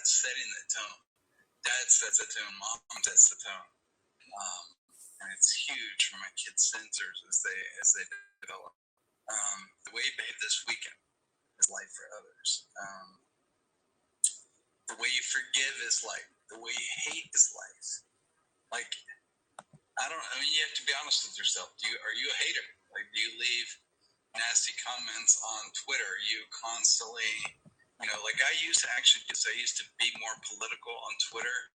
that's setting the tone. Dad sets the tone. Mom sets the tone. And it's huge for my kids' sensors as they develop. The way you behave this weekend is light for others. The way you forgive is light. The way you hate is light. Like, you have to be honest with yourself. Are you a hater? Like, do you leave nasty comments on Twitter? You constantly, like I used to be more political on Twitter.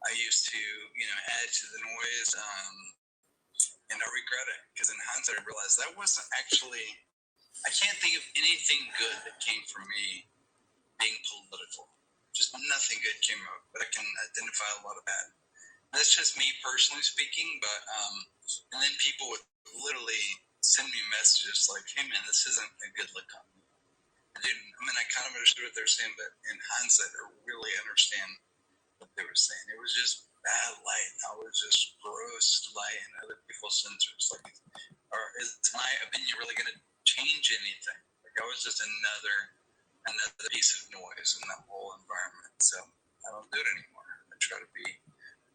I used to, add to the noise, and I regret it because in hindsight I realized that wasn't actually. I can't think of anything good that came from me being political. Just nothing good came out, but I can identify a lot of bad. That's just me personally speaking, but and then people would literally send me messages like, "Hey man, this isn't a good look on me." I kind of understood what they're saying, but in hindsight, I really understand what they were saying. It was just bad light. I was just gross light in other people's sensors. Like, or is my opinion really going to change anything? Like, I was just another piece of noise in that whole environment. So I don't do it anymore. I try to be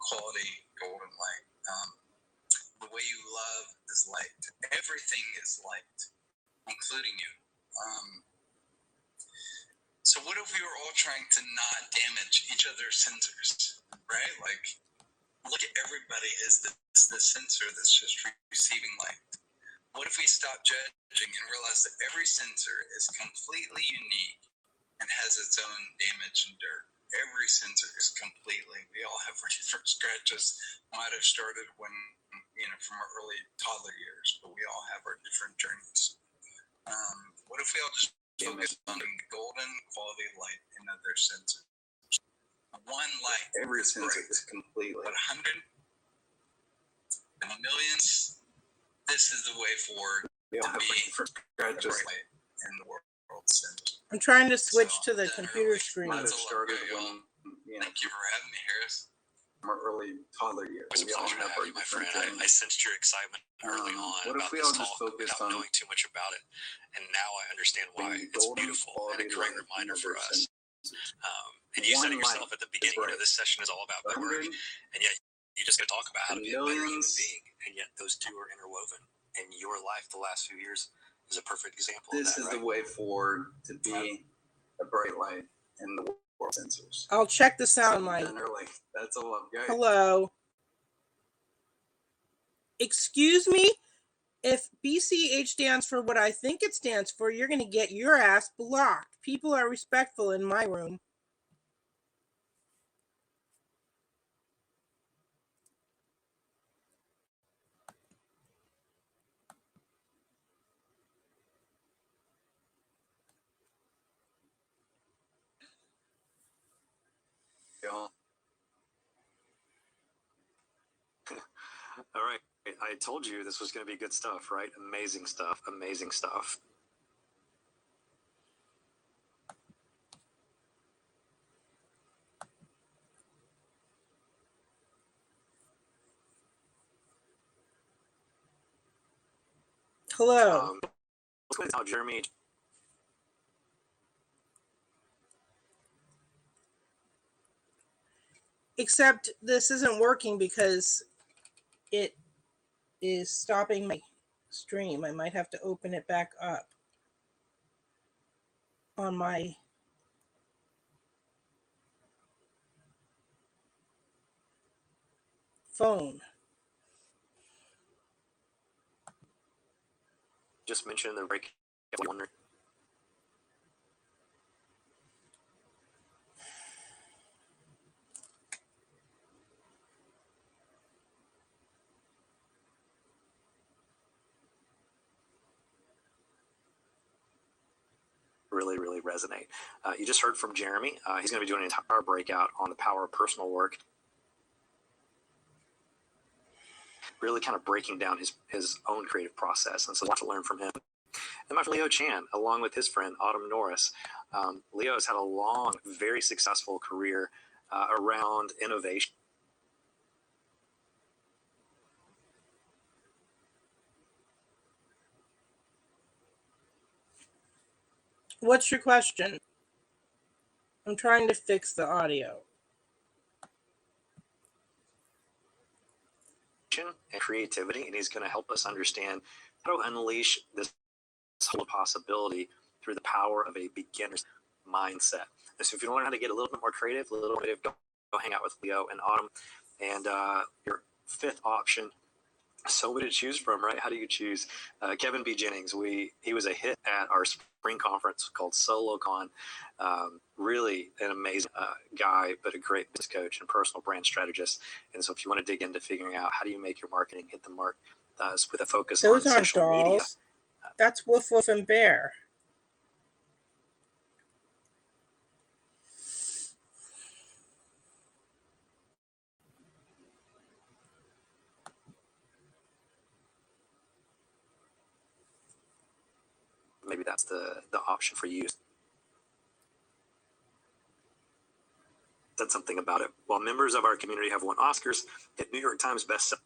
quality golden light. The way you love is light. Everything is light, including you. So what if we were all trying to not damage each other's sensors, right? Like, look at everybody as the sensor that's just receiving light. What if we stop judging and realize that every sensor is completely unique and has its own damage and dirt? Every sensor is completely. We all have different scratches. Might have started when, from our early toddler years, but we all have our different journeys. What if we all just focus on golden quality light in other sensors? One light. Every sensor is completely. But 100 millions. This is the way forward to be bright light in the world. I'm trying to switch to the computer screen. Thank you for having me, Harris. From our early toddler years. It was a pleasure to have you, my friend. I sensed your excitement early on about this talk without knowing too much about it. And now I understand why. It's beautiful and a great reminder for us. And you said it yourself at the beginning, this session is all about good work. And yet you just got to talk about how to be a better human being. And yet those two are interwoven. And your life the last few years is a perfect example of that. This is the way forward to be a bright light in the world sensors. I'll check the sound mic. That's all I've got. Hello. Excuse me? If BCH stands for what I think it stands for, you're going to get your ass blocked. People are respectful in my room. All right. I told you this was going to be good stuff, right? Amazing stuff. Amazing stuff. Hello. Now, Jeremy. Except this isn't working because it is stopping my stream. I might have to open it back up on my phone. Just mentioned the break. Really resonate. You just heard from Jeremy. He's going to be doing an entire breakout on the power of personal work. Really kind of breaking down his own creative process. And so a lot to learn from him. And my friend Leo Chan, along with his friend Autumn Norris. Leo has had a long, very successful career around innovation. What's your question? I'm trying to fix the audio. And creativity, and he's going to help us understand how to unleash this whole possibility through the power of a beginner's mindset. And so if you want to learn how to get a little bit more creative, go hang out with Leo and Autumn. And your fifth option, so many to choose from, right? How do you choose? Kevin B. Jennings, he was a hit at our spring conference called SoloCon. Really an amazing guy, but a great business coach and personal brand strategist. And so if you want to dig into figuring out how do you make your marketing hit the mark with a focus on social media. That's Woof Woof and Bear. Maybe that's the option for you. Said something about it. While members of our community have won Oscars, hit New York Times bestseller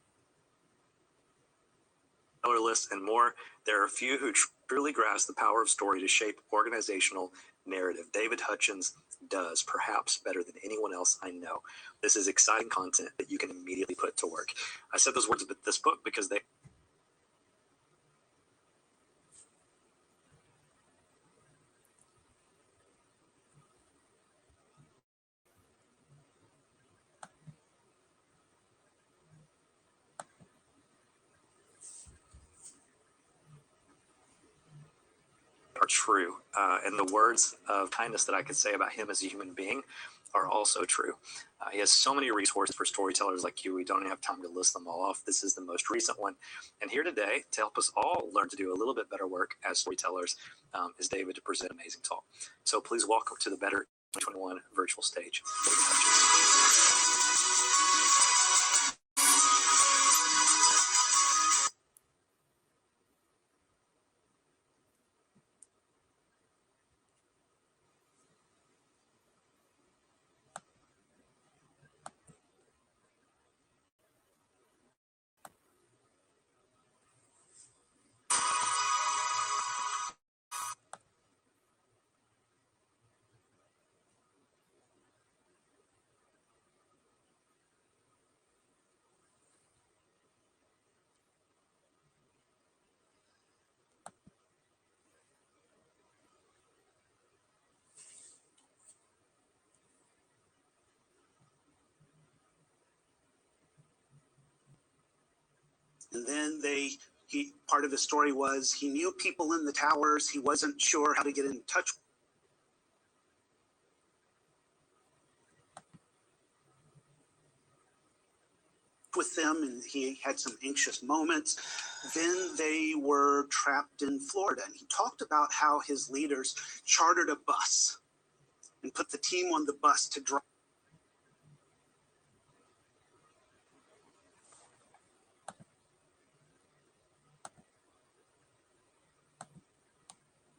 lists, and more, there are a few who truly grasp the power of story to shape organizational narrative. David Hutchins does, perhaps better than anyone else I know. This is exciting content that you can immediately put to work. I said those words about this book because they are true. And the words of kindness that I could say about him as a human being are also true. He has so many resources for storytellers like you. We don't have time to list them all off. This is the most recent one. And here today to help us all learn to do a little bit better work as storytellers is David to present amazing talk. So please welcome to the Better 2021 virtual stage, David Hutchins. And then part of the story was he knew people in the towers. He wasn't sure how to get in touch with them, and he had some anxious moments. Then they were trapped in Florida, and he talked about how his leaders chartered a bus and put the team on the bus to drive